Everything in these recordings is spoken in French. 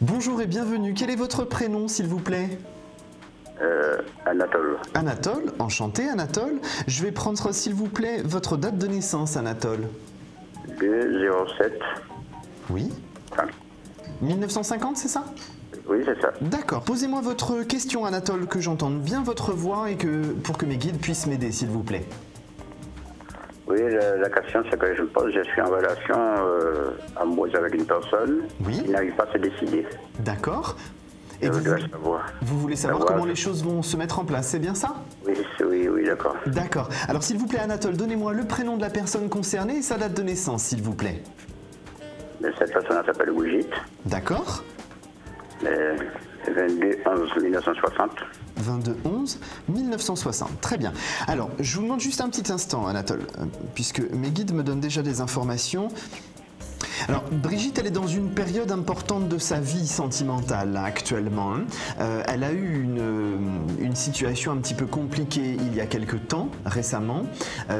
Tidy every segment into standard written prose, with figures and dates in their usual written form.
Bonjour et bienvenue. Quel est votre prénom, s'il vous plaît? Anatole. Anatole, enchanté Anatole. Je vais prendre, s'il vous plaît, votre date de naissance, Anatole. 207. Oui. 1950, c'est ça? Oui, c'est ça. D'accord. Posez-moi votre question, Anatole, que j'entende bien votre voix et pour que mes guides puissent m'aider, s'il vous plaît. Oui, la question, c'est que je me pose, je suis en relation amoureuse avec une personne Oui. qui n'arrive pas à se décider. D'accord. Et Je vous, dois savoir. vous voulez savoir comment les choses vont se mettre en place, c'est bien ça? Oui, d'accord. D'accord. Alors, s'il vous plaît, Anatole, donnez-moi le prénom de la personne concernée et sa date de naissance, s'il vous plaît. Cette personne s'appelle Brigitte. D'accord. 22/11/1960. 22/11/1960. Très bien. Alors, je vous demande juste un petit instant, Anatole, puisque mes guides me donnent déjà des informations. Alors, Brigitte, elle est dans une période importante de sa vie sentimentale, là, actuellement. Elle a eu une situation un petit peu compliquée il y a quelque temps, récemment,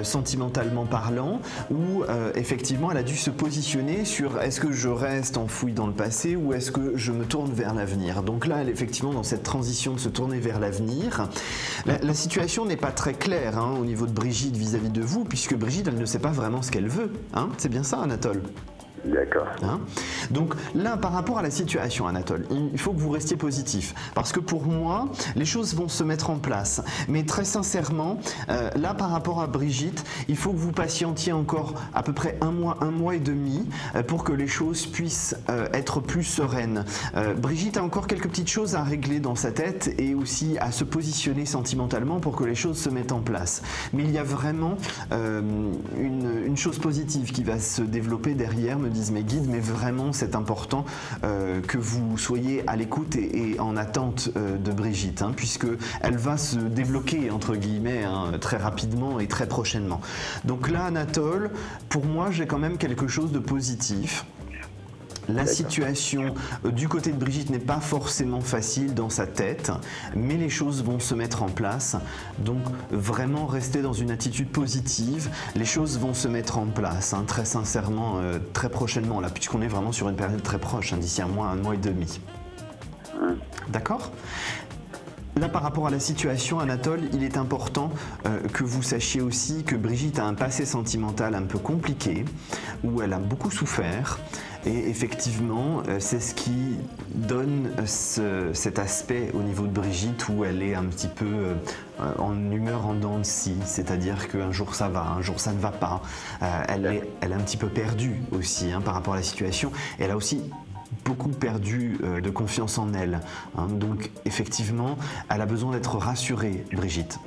sentimentalement parlant, où effectivement, elle a dû se positionner sur est-ce que je reste enfoui dans le passé ou est-ce que je me tourne vers l'avenir. Donc là, elle est effectivement dans cette transition de se tourner vers l'avenir. La situation n'est pas très claire au niveau de Brigitte vis-à-vis de vous, puisque Brigitte, elle ne sait pas vraiment ce qu'elle veut. C'est bien ça, Anatole? D'accord. Donc là, par rapport à la situation, Anatole, il faut que vous restiez positif. Parce que pour moi, les choses vont se mettre en place. Mais très sincèrement, là, par rapport à Brigitte, il faut que vous patientiez encore à peu près un mois et demi pour que les choses puissent être plus sereines. Brigitte a encore quelques petites choses à régler dans sa tête et aussi à se positionner sentimentalement pour que les choses se mettent en place. Mais il y a vraiment une chose positive qui va se développer derrière, me disent mes guides, mais vraiment c'est important que vous soyez à l'écoute et en attente de Brigitte, puisque elle va se débloquer entre guillemets très rapidement et très prochainement. Donc là, Anatole, pour moi j'ai quand même quelque chose de positif. La situation du côté de Brigitte n'est pas forcément facile dans sa tête, mais les choses vont se mettre en place. Donc vraiment rester dans une attitude positive, les choses vont se mettre en place, très sincèrement, très prochainement, là, puisqu'on est vraiment sur une période très proche, d'ici un mois et demi. D'accord ? Là, par rapport à la situation, Anatole, il est important que vous sachiez aussi que Brigitte a un passé sentimental un peu compliqué, où elle a beaucoup souffert. Et effectivement, c'est ce qui donne cet aspect au niveau de Brigitte où elle est un petit peu en humeur en dents de scie, c'est-à-dire qu'un jour ça va, un jour ça ne va pas. Elle est un petit peu perdue aussi par rapport à la situation. Et elle a aussi beaucoup perdu de confiance en elle. Donc effectivement, elle a besoin d'être rassurée, Brigitte.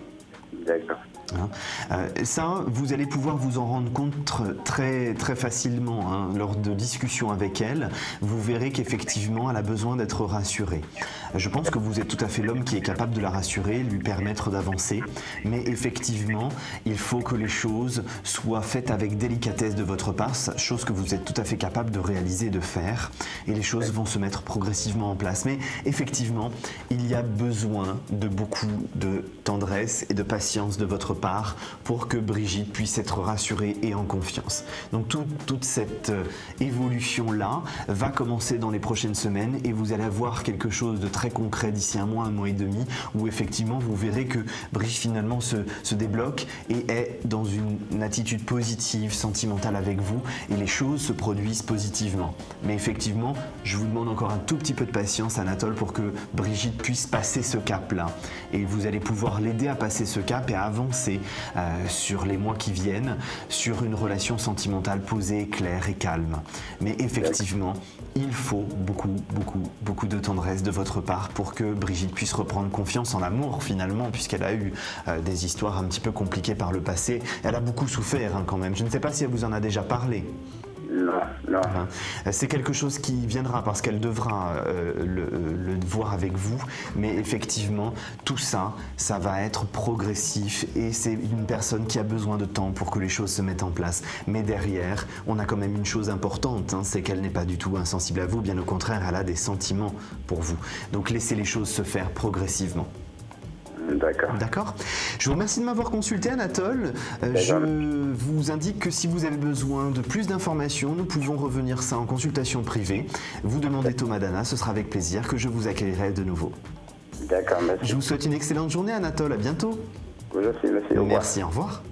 D'accord. Ça, vous allez pouvoir vous en rendre compte très, très facilement lors de discussions avec elle. Vous verrez qu'effectivement, elle a besoin d'être rassurée. Je pense que vous êtes tout à fait l'homme qui est capable de la rassurer, lui permettre d'avancer. Mais effectivement, il faut que les choses soient faites avec délicatesse de votre part, chose que vous êtes tout à fait capable de réaliser et de faire. Et les choses vont se mettre progressivement en place. Mais effectivement, il y a besoin de beaucoup de tendresse et de patience de votre part pour que Brigitte puisse être rassurée et en confiance. Donc toute cette évolution-là va commencer dans les prochaines semaines et vous allez avoir quelque chose de très concret d'ici un mois et demi où effectivement vous verrez que Brigitte finalement se débloque et est dans une attitude positive, sentimentale avec vous et les choses se produisent positivement. Mais effectivement, je vous demande encore un tout petit peu de patience, Anatole, pour que Brigitte puisse passer ce cap-là. Et vous allez pouvoir l'aider à passer ce cap et à avancer sur les mois qui viennent, sur une relation sentimentale posée, claire et calme. Mais effectivement, il faut beaucoup de tendresse de votre part pour que Brigitte puisse reprendre confiance en l'amour finalement, puisqu'elle a eu des histoires un petit peu compliquées par le passé. Elle a beaucoup souffert quand même. Je ne sais pas si elle vous en a déjà parlé. Non. C'est quelque chose qui viendra parce qu'elle devra le voir avec vous, mais effectivement tout ça va être progressif et c'est une personne qui a besoin de temps pour que les choses se mettent en place. Mais derrière, on a quand même une chose importante, c'est qu'elle n'est pas du tout insensible à vous, bien au contraire, elle a des sentiments pour vous. Donc laissez les choses se faire progressivement. D'accord. D'accord. Je vous remercie de m'avoir consulté, Anatole. Je vous indique que si vous avez besoin de plus d'informations, nous pouvons revenir ça en consultation privée. Vous demandez Thomas Dana, ce sera avec plaisir que je vous accueillerai de nouveau. D'accord, merci. Je vous souhaite une excellente journée, Anatole. À bientôt. Vous aussi, merci. Au revoir. Merci, au revoir.